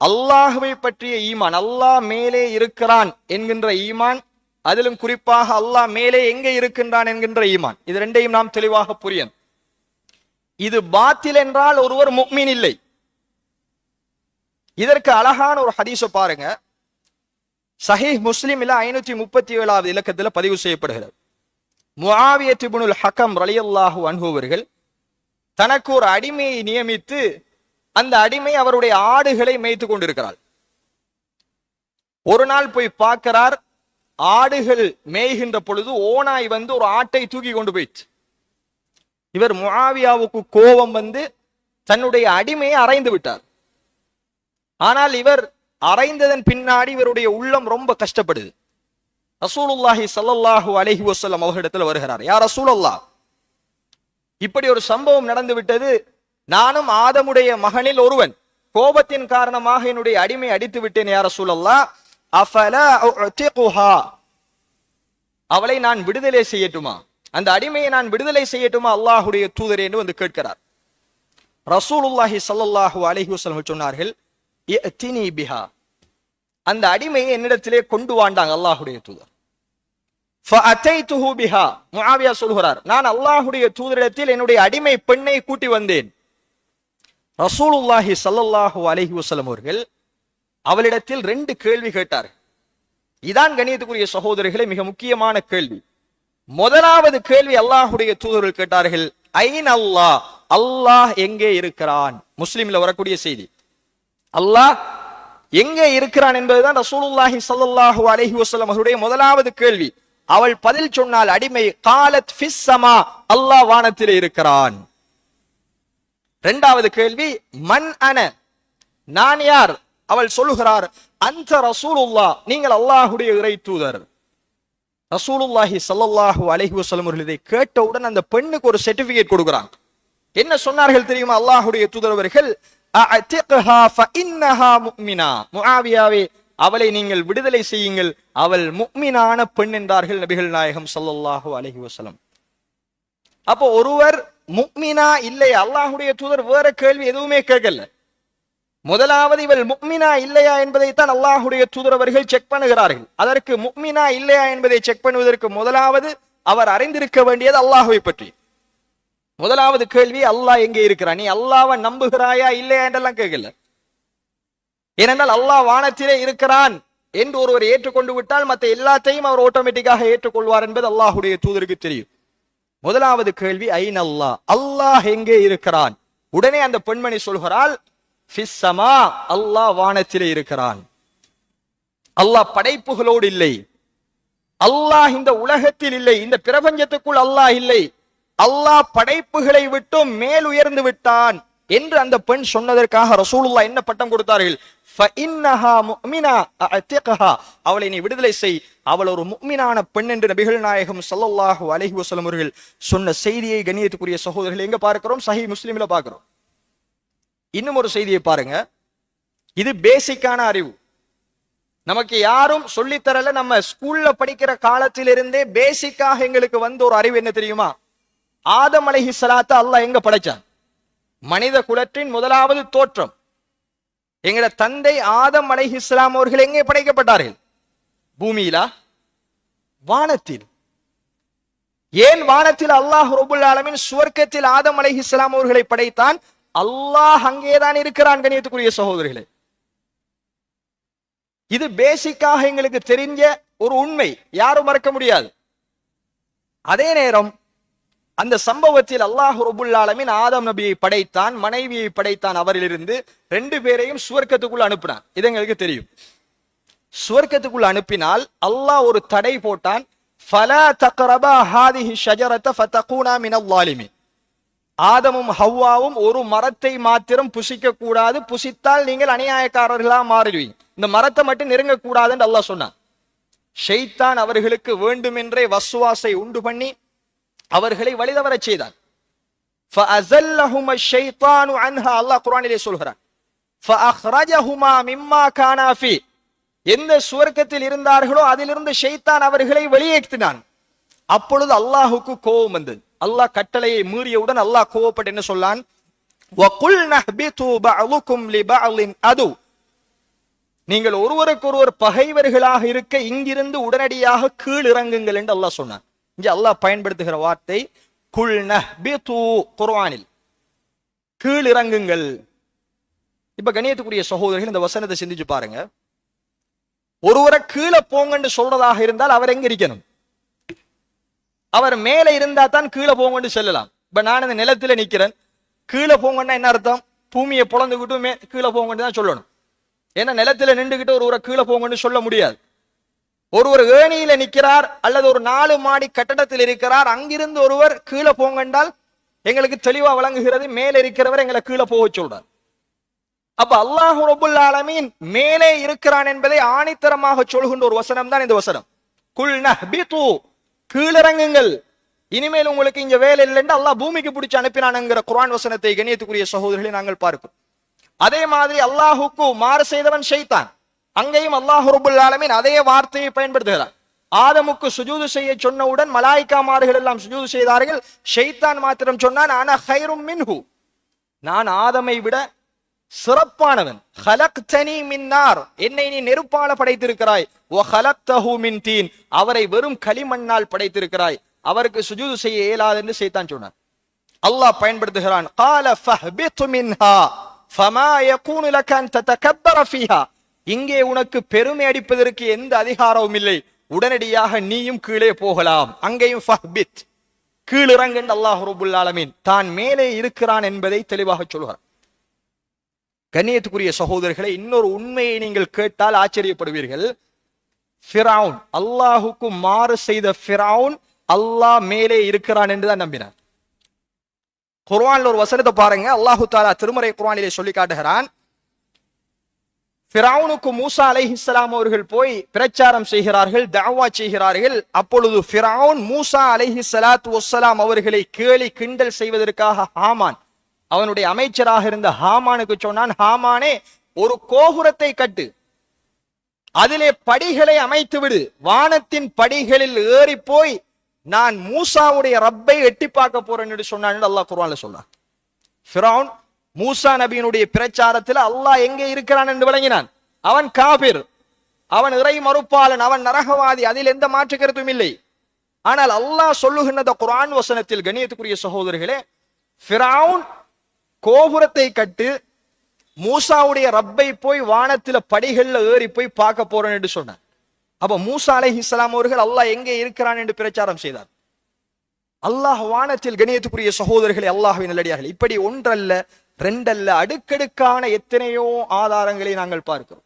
அல்லாஹுவை பற்றிய ஈமான், அல்லாஹ் மேலே இருக்கிறான் என்கின்ற ஈமான், அதிலும் குறிப்பாக அல்லாஹ் மேலே எங்கே இருக்கின்றான் என்கின்ற ஈமான், இது ரெண்டையும் நாம் தெளிவாக புரியணும். இது பாத்தில் என்றால் ஒருவர் முஃமின் இல்லை. இதற்கு அழகான ஒரு ஹதீஸை பாருங்க. சஹீஹ் முஸ்லிமில் 537வது இலக்கத்தில் பதிவு செய்யப்படுகிறது. முஆவியா இப்னுல் ஹக்கம் ரலியல்லாஹு அன்ஹு அவர்கள் தனக்கு ஒரு அடிமையை நியமித்து அந்த அடிமை அவருடைய ஆடுகளை மேய்த்து கொண்டிருக்கிறார். ஒரு நாள் போய் பார்க்கிறார், ஆடுகள் மேய்கின்ற பொழுது ஓனாய் வந்து ஒரு ஆட்டை தூக்கி கொண்டு போயிடுச்சு. இவர் முஆவியாவுக்கு கோபம் வந்து தன்னுடைய அடிமையை அறைந்து விட்டார். ஆனால் இவர் அறைந்ததன் பின்னாடி இவருடைய உள்ளம் ரொம்ப கஷ்டப்படுது. ரசூலுல்லாஹி ஸல்லல்லாஹு அலைஹி வஸல்லம் அவர்களிடத்தில் வருகிறார். யா ரசூலல்லாஹ், இப்படி ஒரு சம்பவம் நடந்து விட்டது. நானும் ஆதமுடைய மகனில் ஒருவன். கோபத்தின் காரணமாக என்னுடைய அடிமை அடித்து விட்டேன். யா ரசூலல்லாஹ், அஃபலா உஅதிகுஹா, அவளை நான் விடுதலை செய்யட்டுமா, அந்த அடிமையை நான் விடுதலை செய்யட்டுமா அல்லாஹ்வுடைய தூதரே என்று வந்து கேட்கிறார். ரசூலுல்லாஹி ஸல்லல்லாஹு அலைஹி வஸல்லம் சொன்னார்கள், இஅ்தினி பிஹா, அந்த அடிமையை என்னிடத்திலே கொண்டு வாண்டாங்க அல்லாஹ்வுடைய தூதர். ஃபஅதைதுஹு பிஹா, முஆவியா சொல்கிறார், நான் அல்லாஹ்வுடைய தூதரிடத்தில் என்னுடைய அடிமை பெண்ணை கூட்டி வந்தேன். ரசூலுல்லாஹி ஸல்லல்லாஹு அலைஹி வஸல்லம் அவர்கள் அவளிடத்தில் 2 கேள்வி கேட்டார். இதான் கண்ணியத்துக்குரிய சகோதரர்களே மிக முக்கியமான கேள்வி. முதலாவது கேள்வி அல்லாஹ்வுடைய தூதர்கள் கேட்டார்கள், ஐன் அல்லாஹ், அல்லாஹ் எங்கே இருக்கிறான்? முஸ்லிம்ல வரக்கூடிய செய்தி. அல்லாஹ் எங்கே இருக்கிறான் என்பதுதான் ரசூலுல்லாஹி ஸல்லல்லாஹு அலைஹி வஸல்லம் அவருடைய முதலாவது கேள்வி. அவள் பதில் சொன்னால் அடிமை, காலத் ஃபிஸ் ஸமா, அல்லாஹ் வானத்திலே இருக்கிறான். இரண்டாவது கேள்வி, மன் அன, நான் யார்? அவள் சொல்லுகிறார், அந்த ரசூலுல்லாஹ், நீங்கள் அல்லாஹ்வுடைய இறை தூதர். ரசூலுல்லாஹி ஸல்லல்லாஹு அலைஹி வஸல்லம் அவர்கள் இதை கேட்டவுடன் அந்த பெண்ணுக்கு ஒரு சர்டிபிகேட் கொடுக்கிறாங்க. என்ன சொன்னார்கள் தெரியுமா அல்லாஹ்வுடைய தூதர் அவர்கள்? அஅதிக்ஹா ஃபஇன்னஹா முஃமினா, முஆவியாவே அவளை நீங்கள் விடுதலை செய்யுங்கள், அவள் முஃமினான பெண் என்றார்கள் நபிகள் நாயகம் ஸல்லல்லாஹு அலைஹி வஸல்லம். அப்போ ஒருவர் முஃமினா இல்லை, அல்லாஹ்வுடைய தூதர் வேற கேள்வி எதுவுமே கேட்கல. முதலாவது இவள் முஃமினா இல்லையா என்பதைத்தான் அல்லாஹ்வுடைய தூதர் அவர்கள் செக் பண்ணுகிறார்கள். அதற்கு முஃமினா இல்லையா என்பதை செக் பண்ணுவதற்கு முதலாவது அவர் அறிந்திருக்க வேண்டியது அல்லாஹ்வை பற்றி. முதலாவது கேள்வி, அல்லாஹ் எங்கே இருக்கிறான், நீ அல்லாஹ்வை நம்புகிறாயா இல்லையா என்றெல்லாம் கேட்கல. ஏனென்றால் அல்லாஹ் வானத்திலே இருக்கிறான் என்று ஒருவர் ஏற்றுக்கொண்டு விட்டால் மற்ற எல்லாத்தையும் அவர் ஆட்டோமேட்டிக்காக ஏற்றுக்கொள்வார் என்பது அல்லாஹ்வுடைய தூதருக்கு தெரியும். முதலாவது கேள்வி, ஐன் அல்லாஹ், அல்லாஹ் எங்கே இருக்கிறான்? உடனே அந்த பெண்மணி சொல்கிறாள், ஃபிஸ் ஸமா, அல்லாஹ் வானத்திலே இருக்கிறான். அல்லாஹ் படைப்புகளோடு இல்லை, அல்லாஹ் இந்த உலகத்தில் இல்லை, இந்த பிரபஞ்சத்துக்குள் அல்லாஹ் இல்லை, அல்லாஹ் படைப்புகளை விட்டும் மேல் உயர்ந்து விட்டான் என்று அந்த பெண் சொன்னதற்காக ரசூலுல்லாஹ் என்ன பட்டம் கொடுத்தார்கள்? ஃபஇன்னஹா முஃமினா அஅதிக்ஹா, அவளை நீ விடுதலை செய், அவள் ஒரு முஃமினான பெண் என்று நபிகள் நாயகம் ஸல்லல்லாஹு அலைஹி வஸல்லம் அவர்கள் சொன்ன செய்தியை கண்ணியத்துக்குரிய சகோதரர்கள் எங்க பார்க்கிறோம்? சஹீஹ் முஸ்லிம்ல பார்க்கிறோம். இன்னும் ஒரு செய்தியை பாருங்க. இது பேசிக்கான அறிவு, நமக்கு யாரும் சொல்லித்தரல. நம்ம ஸ்கூல்ல படிக்கிற காலத்திலிருந்தே பேசிக்காக எங்களுக்கு வந்த ஒரு அறிவு என்ன தெரியுமா? ஆதம் அலைஹிஸ்ஸலாத்தை அல்லாஹ் எங்க படைச்சான்? மனித குலத்தின் முதலாவது தோற்றம் எங்கட தந்தை ஆதம் அலைஹிஸ்ஸலாம் அவர்கள் எங்கே படைக்கப்பட்டார்கள்? பூமியிலா? வானத்தில். ஏன் வானத்தில்? அல்லாஹ் ரப்புல் ஆலமீன் சுவர்க்கத்தில் ஆதம் அலைஹிஸ்ஸலாம் அவர்களை படைத்தான். அல்லாஹ் அங்கேதான் இருக்கிறான். கண்ணியத்துக்குரிய சகோதரர்களே, இது பேசிக்காக எங்களுக்கு தெரிஞ்ச ஒரு உண்மை, யாரும் மறக்க முடியாது. அதே நேரம் அந்த சம்பவத்தில் அல்லாஹ் ரப்புல் ஆலமீன் ஆதம் நபியை படைத்தான், மனைவியை படைத்தான். அவரிலிருந்து 2 பேரையும் சுவர்க்கத்துக்குள்ள அனுப்பினான். இது எங்களுக்கு தெரியும். சுவர்க்கத்துக்குள்ள அனுப்பினால் அல்லாஹ் ஒரு தடை போட்டான். ஃபலா தக்ரபா ஹாதிஹி ஷஜரத ஃபதகூனா மினல் ஸாலிமீன், ஆதமும் ஹவ்வாவும் ஒரு மரத்தை மாத்திரம் புசிக்க கூடாது, புசித்தால் நீங்கள் அநியாயக்காரர்களா மாறிடுவீங்க, இந்த மரத்தை மட்டும் நெருங்க கூடாதுன்னு அல்லாஹ் சொன்னான். ஷைத்தான் அவர்களுக்கு வேண்டுமென்றே வஸ்வாஸை உண்டு பண்ணி அவர்களை வழிதவரச் செய்தான். ஃபஅஸல்லஹுமா ஷைத்தானு அன்ஹா, அல்லாஹ் குர்ஆனிலே சொல்கிறான். ஃபஅக்ரஜஹுமா மிம்மா கானா ஃபீ, எந்த சுவர்க்கத்தில் இருந்தார்களோ அதிலிருந்து ஷைத்தான் அவர்களை வெளியேற்றினான். அப்பொழுது அல்லாஹ்வுக்கு கோபம் வந்தது. அல்லாஹ் கட்டளையை மீறியவுடன் அல்லாஹ் கோபப்பட்டு என்ன சொன்னான்? வகுல்னா ஹ்பிது பஅலுக்கும் லிபஅலின் அது, நீங்கள் ஒருவருக்கொருவர் பகைவர்களாக இருக்க இங்கிருந்து உடனடியாக கீழ் இறங்குங்கள் என்று அல்லாஹ் சொன்னான். இங்க அல்லாஹ் பயன்படுத்துகிற வார்த்தை குல் நஹ்பிது, குர்ஆனில் கீழ் இறங்குங்கள். இப்ப கண்ணியத்துக்குரிய சகோதரர்கள் இந்த வசனத்தை சிந்திச்சு பாருங்க. ஒருவரை கீழே போங்கன்னு சொல்றதாக இருந்தால் அவர் எங்க இருக்கணும்? அவர் மேல இருந்தா தான் கீழே போங்கன்னு சொல்லலாம். இப்ப நான் இந்த நிலத்துல நிக்கிறேன், கீழே போங்கன்னா என்ன அர்த்தம்? பூமியை பொழந்துக்கிட்டு கீழே போங்கன்னு தான் சொல்லணும். ஏன்னா நிலத்துல நின்றுகிட்டு ஒருவரை கீழே போங்கன்னு சொல்ல முடியாது. ஒருவர் ஏணியில நிற்கிறார் அல்லது ஒரு 4 மாடி கட்டடத்தில் இருக்கிறார், அங்கிருந்து ஒருவர் கீழே போங்கண்டால் எங்களுக்கு தெளிவா விளங்குகிறது, மேலே இருக்கிறவர் எங்களை கீழே போக சொல்றார். அப்ப அல்லாஹ் ரப்புல் ஆலமீன் மேலே இருக்கிறான் என்பதை ஆணித்தரமாக சொல்கின்ற ஒரு வசனம் தான் இந்த வசனம். குல் நஹ்பிது, கீழிறங்குங்கள், இனிமேல் உங்களுக்கு இங்க வேலை இல்லைன்னு அல்லாஹ் பூமிக்கு பிடிச்சு அனுப்பினான்ங்கிற குர்ஆன் வசனத்தை கண்ணியத்துக்குரிய சகோதரர்களை நாங்கள் பார்க்கிறோம். அதே மாதிரி அல்லாஹுக்கு மாறு செய்தவன் ஷைத்தான். அங்கேயும் அல்லாஹ் ரப்புல் ஆலமீன் அதே வார்த்தையை பயன்படுத்துகிறார். ஆதமுக்கு சுஜூது செய்ய சொன்னவுடன் மலாயிக்காமார்கள் எல்லாம் சுஜூது செய்தார்கள். ஷைத்தான் மாத்திரம் சொன்னான், அன கைரும் மின்ஹு, நான் ஆதமை விட சிறப்பானவன். ஹலக்தனி மின் நார், என்னை நீ நெருப்பால படைத்திருக்கிறாய். வ ஹலக்தஹு மின் தீன், அவரை வெறும் களிமண்ணால் படைத்திருக்கிறாய், அவருக்கு சுஜூது செய்ய இயலாது என்று ஷைத்தான் சொன்னான். அல்லாஹ் பயன்படுத்துகிறான், قال فاهبط منها فما يكون لك ان تتكبر فيها, இங்கே உனக்கு பெருமை அடிப்பதற்கு எந்த அதிகாரமும் இல்லை, உடனடியாக நீயும் கீழே போகலாம். அங்கேயும் ஃபஹ்பித், கீழிறங்கு என்று அல்லாஹ் ரப்புல் ஆலமீன் தான் மேலே இருக்கிறான் என்பதை தெளிவாக சொல்கிறார். கண்ணியத்துக்குரிய சகோதரர்களை, இன்னொரு உண்மையை நீங்கள் கேட்டால் ஆச்சரியப்படுவீர்கள். ஃபிரௌன், அல்லாஹுக்கு மாறு செய்த ஃபிரௌன் அல்லாஹ் மேலே இருக்கிறான் என்றுதான் நம்பினார். குர்ஆன்ல ஒரு வசனத்தை பாருங்க, அல்லாஹு தஆலா திருமறை குர்ஆனிலே சொல்லி காட்டுகிறான். ஃபிரௌனுக்கு மூசா அலைஹிஸ்ஸலாம் அவர்கள் போய் பிரச்சாரம் செய்கிறார்கள், தஅவா செய்கிறார்கள். அப்பொழுது ஃபிரௌன் மூசா அலைஹிஸ்ஸலாத்து வஸ்ஸலாம் அவர்களை கேலி கிண்டல் செய்வதற்காக ஹாமான், அவனுடைய அமைச்சராக இருந்த ஹாமானுக்கு சொன்னான், ஹாமானே ஒரு கோபுரத்தை கட்டு, அதிலே படிகளை அமைத்து விடு, வானத்தின் படிகளில் ஏறி போய் நான் மூசாவுடைய ரப்பை எட்டி பார்க்க போறேன் என்று சொன்னான். அல்லாஹ் குர்ஆன்ல சொன்னான். ஃபிரௌன் மூசா நபியினுடைய பிரச்சாரத்தில் அல்லாஹ் எங்கே இருக்கிறான் என்று விளங்கினான். அவன் காபிர், அவன் இறை மறுப்பாளன், அவன் நரகவாதி, அதில் எந்த மாற்று கருத்தும் இல்லை. ஆனால் அல்லாஹ் சொல்லுகின்ற குர்ஆன் வசனத்தில் கண்ணியத்துக்குரிய சகோதரர்களே, ஃபிரௌன் கோபுரத்தை கட்டு, மூசாவுடைய ரப்பை போய் வானத்தில படிகள்ல ஏறி போய் பார்க்க போறேன் என்று சொன்னான். அப்ப மூசா அலைஹிஸ்ஸலாம் அவர்கள் அல்லாஹ் எங்கே இருக்கிறான் என்று பிரச்சாரம் செய்தார். அல்லாஹ் வானத்தில், கண்ணியத்துக்குரிய சகோதரர்களை, அல்லாஹ்வின் நல்லடியார்கள், இப்படி ஒன்றல்ல ரெண்டல்ல அடுக்கடுக்கான எத்தனையோ ஆதாரங்களை நாங்கள் பார்க்கிறோம்.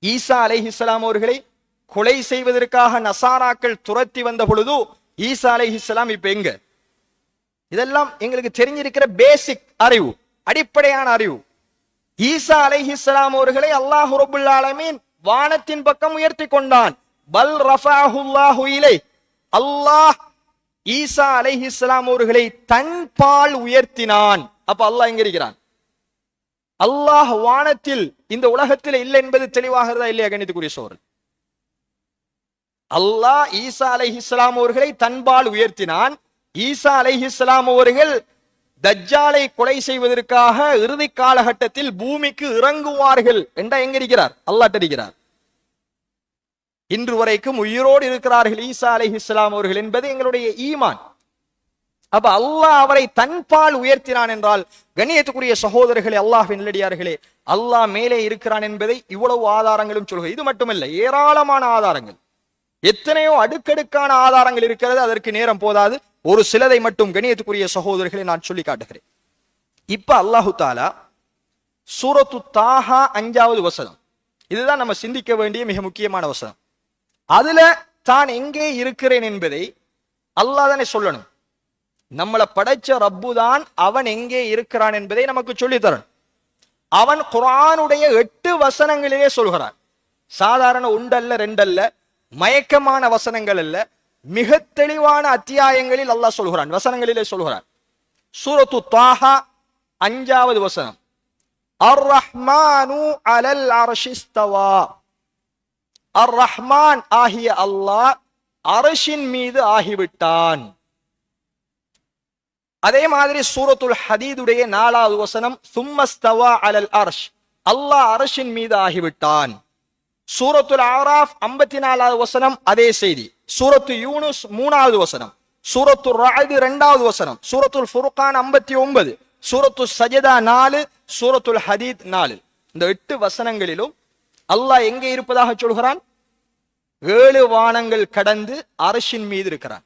ஈசா அலைஹிஸ்ஸலாம் அவர்களை கொலை செய்வதற்காக நசாராக்கள் துரத்தி வந்த பொழுது ஈசா அலைஹிஸ்ஸலாம் இப்ப எங்க? இதெல்லாம் எங்களுக்கு தெரிஞ்சிருக்கிற பேசிக் அறிவு, அடிப்படையான அறிவு. ஈசா அலைஹிஸ்ஸலாம் அவர்களை அல்லாஹ் ரப்புல் ஆலமீன் வானத்தின் பக்கம் உயர்த்தி கொண்டான். பல் ரஃபஅஹுல்லாஹு இலை, அல்லாஹ் ஈசா அலைஹிஸ்ஸலாம் அவர்களை தன் பால் உயர்த்தினான். அப்ப அல்லாஹ் எங்க இருக்கிறான்? அல்லாஹ் வானத்தில் இந்த உலகத்தில் இல்லை என்பது தெளிவாகிறதா இல்லையா? கண்ணியத்துக்குரிய சோழர், அல்லாஹ் ஈசா அலைஹிஸ்ஸலாம் அவர்களை தன்பால் உயர்த்தினான். ஈசா அலைஹிஸ்ஸலாம் அவர்கள் தஜ்ஜாலை கொலை செய்வதற்காக இறுதி காலகட்டத்தில் பூமிக்கு இறங்குவார்கள் என்ற எங்க இருக்கிறார்? அல்லாஹ் இருக்கிறார். இன்று வரைக்கும் உயிரோடு இருக்கிறார்கள் ஈசா அலைஹிஸ்ஸலாம் அவர்கள் என்பது எங்களுடைய ஈமான். அப்ப அல்லாஹ் அவரை தன்பால் உயர்த்தினான் என்றால், கண்ணியத்துக்குரிய சகோதரர்களே, அல்லாஹ்வின் நல்லடியார்களே, அல்லாஹ் மேலே இருக்கிறான் என்பதை இவ்வளவு ஆதாரங்களும் சொல்கிறது. இது மட்டுமல்ல, ஏராளமான ஆதாரங்கள், எத்தனையோ அடுக்கடுக்கான ஆதாரங்கள் இருக்கிறது. அதற்கு நேரம் போதாது, ஒரு சிலதை மட்டும் கண்ணியத்துக்குரிய சகோதரர்களை நான் சொல்லி காட்டுகிறேன். இப்ப அல்லாஹு தாலா சூரத்து தாஹா 5வது வசனம், இதுதான் நம்ம சிந்திக்க வேண்டிய மிக முக்கியமான வசனம். அதுல தான் எங்கே இருக்கிறேன் என்பதை அல்லாஹ் தானே சொல்லணும். நம்மளை படைச்ச ரப்பு தான் அவன் எங்கே இருக்கிறான் என்பதை நமக்கு சொல்லித்தரணும். அவன் குர்ஆனுடைய 8 வசனங்களிலே சொல்கிறான். சாதாரண ஒன்றல்ல ரெண்டல்ல, மயக்கமான வசனங்கள் அல்ல, மிக தெளிவான அத்தியாயங்களில் அல்லாஹ் சொல்கிறான், வசனங்களிலே சொல்கிறான். சூரத்து தாஹா 5வது வசனம், அர் ரஹ்மானு அலல் அர்ஷிஸ்தவா, அர் ரஹ்மான் ஆகிய அல்லாஹ் அரஷின் மீது ஆகிவிட்டான். அதே மாதிரி சூரத்துல் ஹதீதுடைய 4வது வசனம், சும்மஸ்தவா அலல் அர்ஷ், அல்லாஹ் அரஷின் மீது ஆகிவிட்டான். சூரத்துல் ஆராஃப் 54வது வசனம் அதே செய்தி. சூரத்து யூனுஸ் 3வது வசனம், சூரத்து ரஅத் 2வது வசனம், சூரத்துல் ஃபுர்கான் 59, சூரத்து சஜதா 4, சூரத்துல் ஹதீத் 4. இந்த 8 வசனங்களிலும் அல்லாஹ் எங்கே இருப்பதாக சொல்கிறான்? 7 வானங்கள் கடந்து அர்ஷின் மீது இருக்கிறான்.